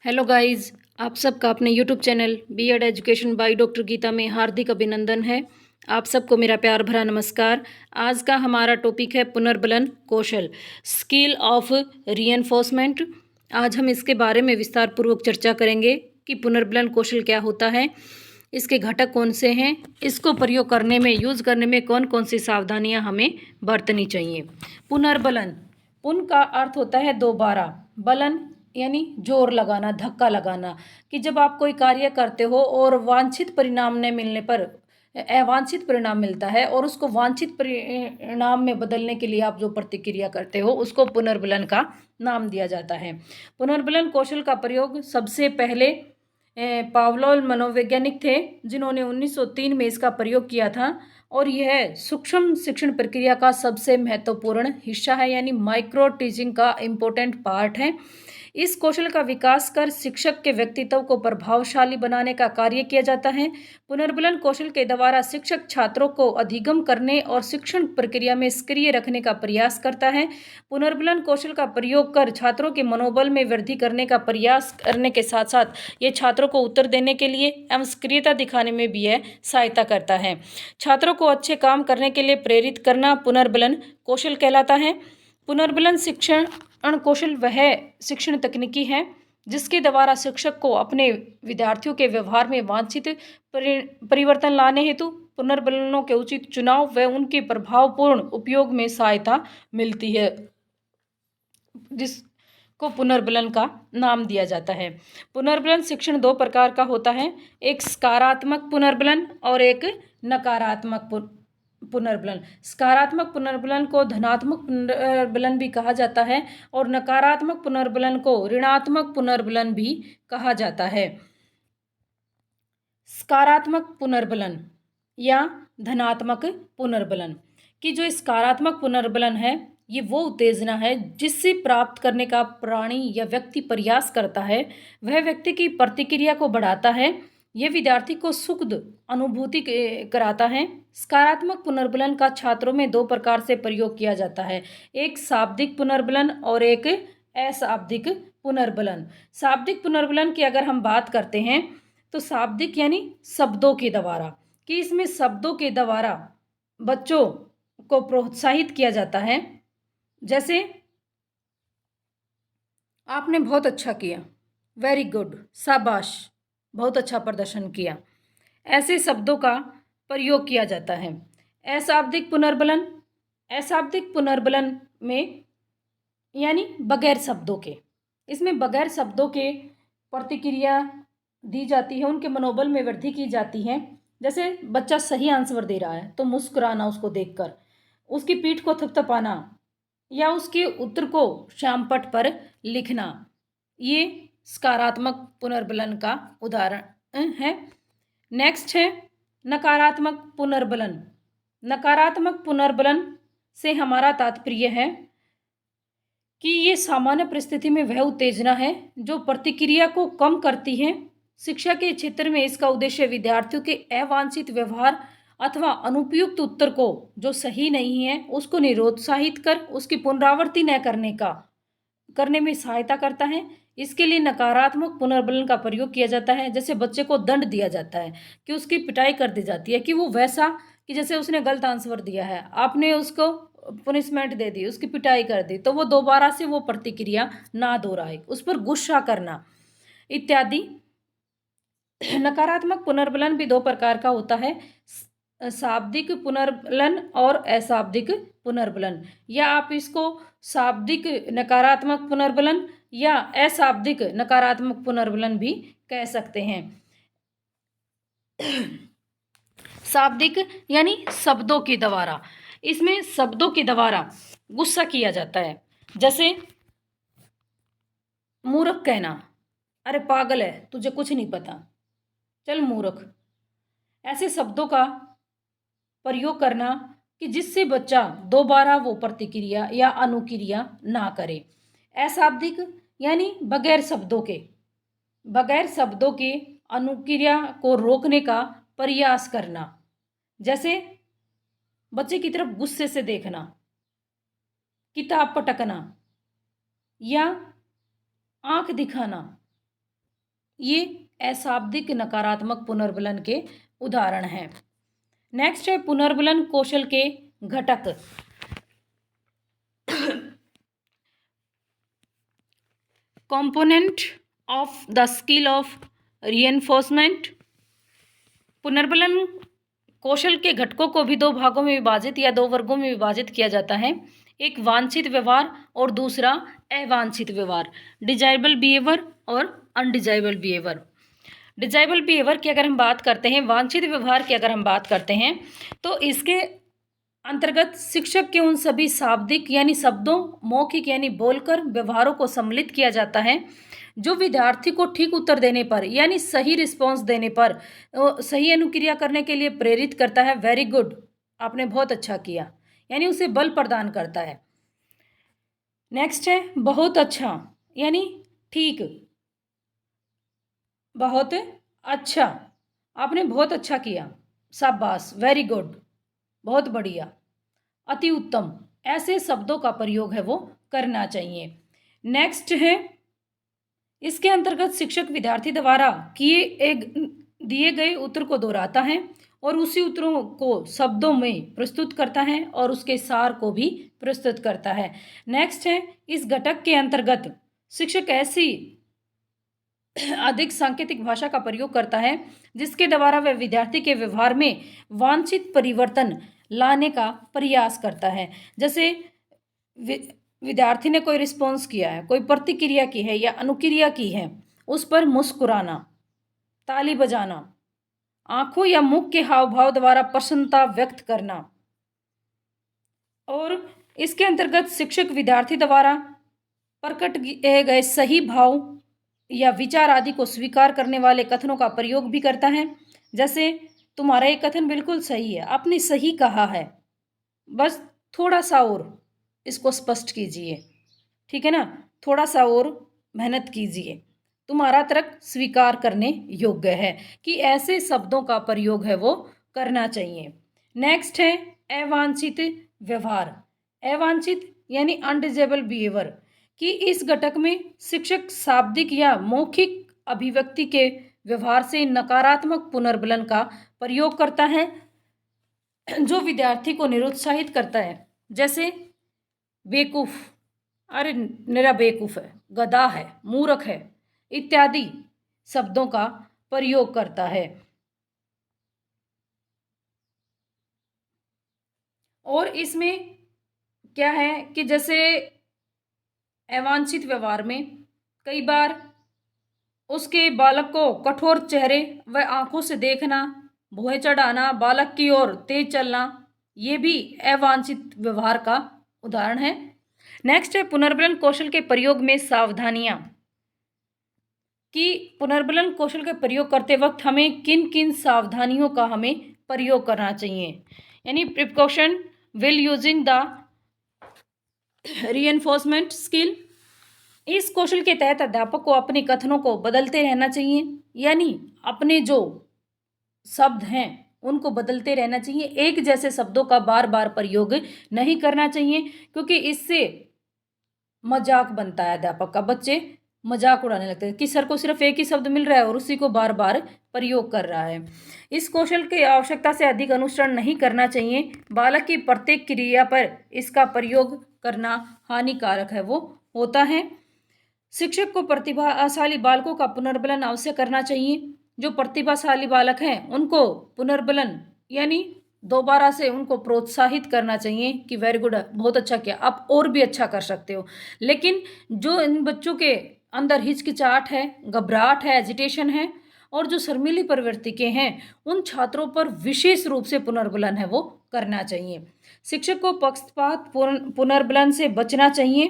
Hello guys, आप सबका अपने YouTube channel B Ed education by doctor Geeta में हार्दिक अभिनंदन है। आप सबको मेरा प्यार भरा नमस्कार। आज का हमारा टॉपिक है पुनर्बलन कौशल, स्किल ऑफ रीएनफोर्समेंट। आज हम इसके बारे में विस्तार पूर्वक चर्चा करेंगे कि पुनर्बलन कौशल क्या होता है, इसके घटक कौन से हैं, इसको प्रयोग करने में, यूज़ करने में कौन कौन सी सावधानियां हमें बरतनी चाहिए। पुनर्बलन, पुन का अर्थ होता है दोबारा, बलन यानी जोर लगाना, धक्का लगाना। कि जब आप कोई कार्य करते हो और वांछित परिणाम न मिलने पर अवांछित परिणाम मिलता है और उसको वांछित परिणाम में बदलने के लिए आप जो प्रतिक्रिया करते हो उसको पुनर्बलन का नाम दिया जाता है। पुनर्बलन कौशल का प्रयोग सबसे पहले पावलोव मनोवैज्ञानिक थे, जिन्होंने 1903 में इसका प्रयोग किया था। और यह सूक्ष्म शिक्षण प्रक्रिया का सबसे महत्वपूर्ण हिस्सा है, यानी माइक्रो टीचिंग का इम्पोर्टेंट पार्ट है। इस कौशल का विकास कर शिक्षक के व्यक्तित्व को प्रभावशाली बनाने का कार्य किया जाता है। पुनर्बलन कौशल के द्वारा शिक्षक छात्रों को अधिगम करने और शिक्षण प्रक्रिया में सक्रिय रखने का प्रयास करता है। पुनर्बलन कौशल का प्रयोग कर छात्रों के मनोबल में वृद्धि करने का प्रयास करने के साथ साथ ये छात्रों को उत्तर देने के लिए एवं सक्रियता दिखाने में भी यह सहायता करता है। छात्रों को अच्छे काम करने के लिए प्रेरित करना पुनर्बलन कौशल कहलाता है। पुनर्बलन शिक्षण कौशल वह शिक्षण तकनीकी है जिसके द्वारा शिक्षक को अपने विद्यार्थियों के व्यवहार में वांछित परिवर्तन लाने हेतु पुनर्बलनों के उचित चुनाव व उनके प्रभावपूर्ण उपयोग में सहायता मिलती है, जिसको पुनर्बलन का नाम दिया जाता है। पुनर्बलन शिक्षण दो प्रकार का होता है, एक सकारात्मक पुनर्बलन और एक नकारात्मक पुनर्बलन। सकारात्मक पुनर्बलन को धनात्मक पुनर्बलन भी कहा जाता है और नकारात्मक पुनर्बलन को ऋणात्मक पुनर्बलन भी कहा जाता है। सकारात्मक पुनर्बलन या धनात्मक पुनर्बलन की जो सकारात्मक पुनर्बलन है, ये वो उत्तेजना है जिससे प्राप्त करने का प्राणी या व्यक्ति प्रयास करता है, वह व्यक्ति की प्रतिक्रिया को बढ़ाता है, यह विद्यार्थी को सुखद अनुभूति कराता है। सकारात्मक पुनर्बलन का छात्रों में दो प्रकार से प्रयोग किया जाता है, एक शाब्दिक पुनर्बलन और एक अशाब्दिक पुनर्बलन। शाब्दिक पुनर्बलन की अगर हम बात करते हैं तो शाब्दिक यानी शब्दों के द्वारा, कि इसमें शब्दों के द्वारा बच्चों को प्रोत्साहित किया जाता है। जैसे आपने बहुत अच्छा किया, वेरी गुड, शाबाश, बहुत अच्छा प्रदर्शन किया, ऐसे शब्दों का प्रयोग किया जाता है। अशाब्दिक पुनर्बलन, अशाब्दिक पुनर्बलन में यानी बगैर शब्दों के, इसमें बगैर शब्दों के प्रतिक्रिया दी जाती है, उनके मनोबल में वृद्धि की जाती है। जैसे बच्चा सही आंसर दे रहा है तो मुस्कुराना उसको देखकर, उसकी पीठ को थपथपाना या उसके उत्तर को श्यामपट्ट पर लिखना, ये सकारात्मक पुनर्बलन का उदाहरण है। नेक्स्ट है नकारात्मक पुनर्बलन। नकारात्मक पुनर्बलन से हमारा तात्पर्य है कि ये सामान्य परिस्थिति में वह उत्तेजना है जो प्रतिक्रिया को कम करती है। शिक्षा के क्षेत्र में इसका उद्देश्य विद्यार्थियों के अवांछित व्यवहार अथवा अनुपयुक्त उत्तर को, जो सही नहीं है, उसको निरुत्साहित कर उसकी पुनरावृत्ति न करने में सहायता करता है। इसके लिए नकारात्मक पुनर्बलन का प्रयोग किया जाता है। जैसे बच्चे को दंड दिया जाता है, कि उसकी पिटाई कर दी जाती है, कि वो वैसा, कि जैसे उसने गलत आंसर दिया है, आपने उसको पनिशमेंट दे दी, उसकी पिटाई कर दी, तो वो दोबारा से वो प्रतिक्रिया ना दोहराए, उस पर गुस्सा करना इत्यादि। नकारात्मक पुनर्बलन भी दो प्रकार का होता है, शाब्दिक पुनर्बलन और अशाब्दिक पुनर्बलन, या आप इसको शाब्दिक नकारात्मक पुनर्बलन या अशाब्दिक नकारात्मक पुनर्बलन भी कह सकते हैं। शाब्दिक यानी शब्दों के द्वारा, इसमें शब्दों के द्वारा गुस्सा किया जाता है। जैसे मूर्ख कहना, अरे पागल है, तुझे कुछ नहीं पता, चल मूर्ख, ऐसे शब्दों का प्रयोग करना कि जिससे बच्चा दोबारा वो प्रतिक्रिया या अनुक्रिया ना करे। अशाब्दिक यानी बगैर शब्दों के अनुक्रिया को रोकने का प्रयास करना। जैसे बच्चे की तरफ गुस्से से देखना, किताब पटकना या आंख दिखाना, ये अशाब्दिक नकारात्मक पुनर्बलन के उदाहरण हैं। नेक्स्ट है पुनर्बलन कौशल के घटक। Component of the skill of reinforcement. पुनर्बलन कौशल के घटकों को भी दो भागों में विभाजित या दो वर्गों में विभाजित किया जाता है। एक वांछित व्यवहार और दूसरा अवांछित व्यवहार, डिजायरेबल बिहेवियर और अनडिजायरेबल बिहेवियर। डिजायरेबल बिहेवियर की अगर हम बात करते हैं, वांछित व्यवहार की अगर हम बात करते हैं, तो इसके अंतर्गत शिक्षक के उन सभी शाब्दिक यानी शब्दों, मौखिक यानी बोलकर व्यवहारों को सम्मिलित किया जाता है जो विद्यार्थी को ठीक उत्तर देने पर यानी सही रिस्पॉन्स देने पर सही अनुक्रिया करने के लिए प्रेरित करता है। वेरी गुड, आपने बहुत अच्छा किया, यानी उसे बल प्रदान करता है। नेक्स्ट है बहुत अच्छा, यानी ठीक, बहुत अच्छा, आपने बहुत अच्छा किया, शाबाश, वेरी गुड, बहुत बढ़िया, अति उत्तम, ऐसे शब्दों का प्रयोग है वो करना चाहिए। नेक्स्ट है, इसके अंतर्गत शिक्षक विद्यार्थी द्वारा दिए गए उत्तर को दोहराता है और उसी उत्तरों को शब्दों में प्रस्तुत करता है और उसके सार को भी प्रस्तुत करता है। नेक्स्ट है, इस घटक के अंतर्गत शिक्षक ऐसी अधिक सांकेतिक भाषा का प्रयोग करता है जिसके द्वारा वह विद्यार्थी के व्यवहार में वांछित परिवर्तन लाने का प्रयास करता है। जैसे विद्यार्थी ने कोई रिस्पॉन्स किया है, कोई प्रतिक्रिया की है या अनुक्रिया की है, उस पर मुस्कुराना, ताली बजाना, आंखों या मुख के हाव भाव द्वारा प्रसन्नता व्यक्त करना। और इसके अंतर्गत शिक्षक विद्यार्थी द्वारा प्रकट किए गए सही भाव या विचार आदि को स्वीकार करने वाले कथनों का प्रयोग भी करता है। जैसे तुम्हारा ये कथन बिल्कुल सही है, आपने सही कहा है, बस थोड़ा सा और इसको स्पष्ट कीजिए, ठीक है ना, थोड़ा सा और मेहनत कीजिए, तुम्हारा तर्क स्वीकार करने योग्य है, कि ऐसे शब्दों का प्रयोग है वो करना चाहिए। नेक्स्ट है अवांछित व्यवहार। अवांछित यानी अनडिजायरेबल बिहेवियर, कि इस घटक में शिक्षक शाब्दिक या मौखिक अभिव्यक्ति के व्यवहार से नकारात्मक पुनर्बलन का प्रयोग करता है जो विद्यार्थी को निरुत्साहित करता है। जैसे बेवकूफ, अरे मेरा बेवकूफ है, गधा है, मूर्ख है, इत्यादि शब्दों का प्रयोग करता है। और इसमें क्या है कि जैसे अवांछित व्यवहार में कई बार उसके बालक को कठोर चेहरे व आंखों से देखना, भुएं चढ़ाना, बालक की ओर तेज चलना, ये भी अवांछित व्यवहार का उदाहरण है। नेक्स्ट है पुनर्बलन कौशल के प्रयोग में सावधानियां, कि पुनर्बलन कौशल के प्रयोग करते वक्त हमें किन किन सावधानियों का हमें प्रयोग करना चाहिए, यानी precaution will using the reinforcement skill. इस कौशल के तहत अध्यापक को अपने कथनों को बदलते रहना चाहिए, यानी अपने जो शब्द हैं उनको बदलते रहना चाहिए, एक जैसे शब्दों का बार बार प्रयोग नहीं करना चाहिए, क्योंकि इससे मजाक बनता है अध्यापक का, बच्चे मजाक उड़ाने लगते हैं कि सर को सिर्फ एक ही शब्द मिल रहा है और उसी को बार बार प्रयोग कर रहा है। इस कौशल की आवश्यकता से अधिक अनुसरण नहीं करना चाहिए, बालक की प्रत्येक क्रिया पर इसका प्रयोग करना हानिकारक है वो होता है। शिक्षक को प्रतिभाशाली बालकों का पुनर्बलन अवश्य करना चाहिए। जो प्रतिभाशाली बालक हैं उनको पुनर्बलन यानी दोबारा से उनको प्रोत्साहित करना चाहिए कि वेरी गुड, बहुत अच्छा किया, आप और भी अच्छा कर सकते हो। लेकिन जो इन बच्चों के अंदर हिचकिचाहट है, घबराहट है, एजिटेशन है और जो शर्मीली प्रवृत्ति के हैं, उन छात्रों पर विशेष रूप से पुनर्बलन है वो करना चाहिए। शिक्षक को पक्षपात पुनर्बलन से बचना चाहिए,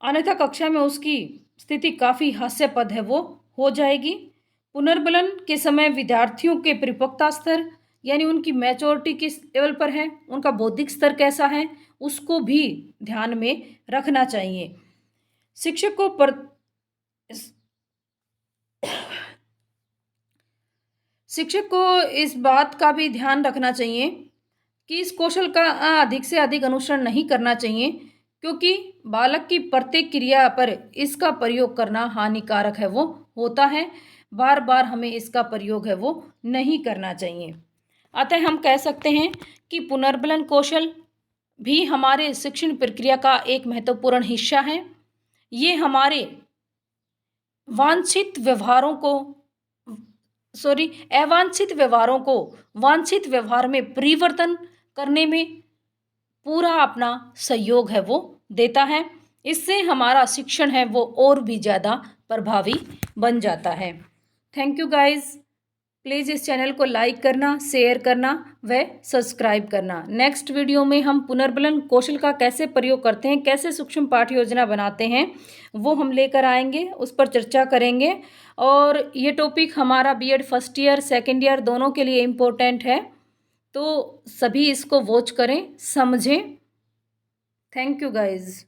अन्यथा कक्षा में उसकी स्थिति काफ़ी हास्यास्पद है वो हो जाएगी। पुनर्बलन के समय विद्यार्थियों के परिपक्वता स्तर यानी उनकी मैच्योरिटी किस लेवल पर है, उनका बौद्धिक स्तर कैसा है, उसको भी ध्यान में रखना चाहिए। शिक्षक को शिक्षक को इस बात का भी ध्यान रखना चाहिए कि इस कौशल का अधिक से अधिक अनुसरण नहीं करना चाहिए, क्योंकि बालक की प्रत्येक क्रिया पर इसका प्रयोग करना हानिकारक है, वो होता है। बार बार हमें इसका प्रयोग है वो नहीं करना चाहिए। अतः हम कह सकते हैं कि पुनर्बलन कौशल भी हमारे शिक्षण प्रक्रिया का एक महत्वपूर्ण हिस्सा है। ये हमारे वांछित व्यवहारों को अवांछित व्यवहारों को वांछित व्यवहार में परिवर्तन करने में पूरा अपना सहयोग है वो देता है। इससे हमारा शिक्षण है वो और भी ज़्यादा प्रभावी बन जाता है। Thank you guys. प्लीज़ इस चैनल को लाइक करना, शेयर करना व सब्सक्राइब करना। नेक्स्ट वीडियो में हम पुनर्बलन कौशल का कैसे प्रयोग करते हैं, कैसे सूक्ष्म पाठ्य योजना बनाते हैं, वो हम लेकर आएंगे, उस पर चर्चा करेंगे। और ये टॉपिक हमारा B Ed first year second year दोनों के लिए इम्पोर्टेंट है, तो सभी इसको वॉच करें, समझें। Thank you guys.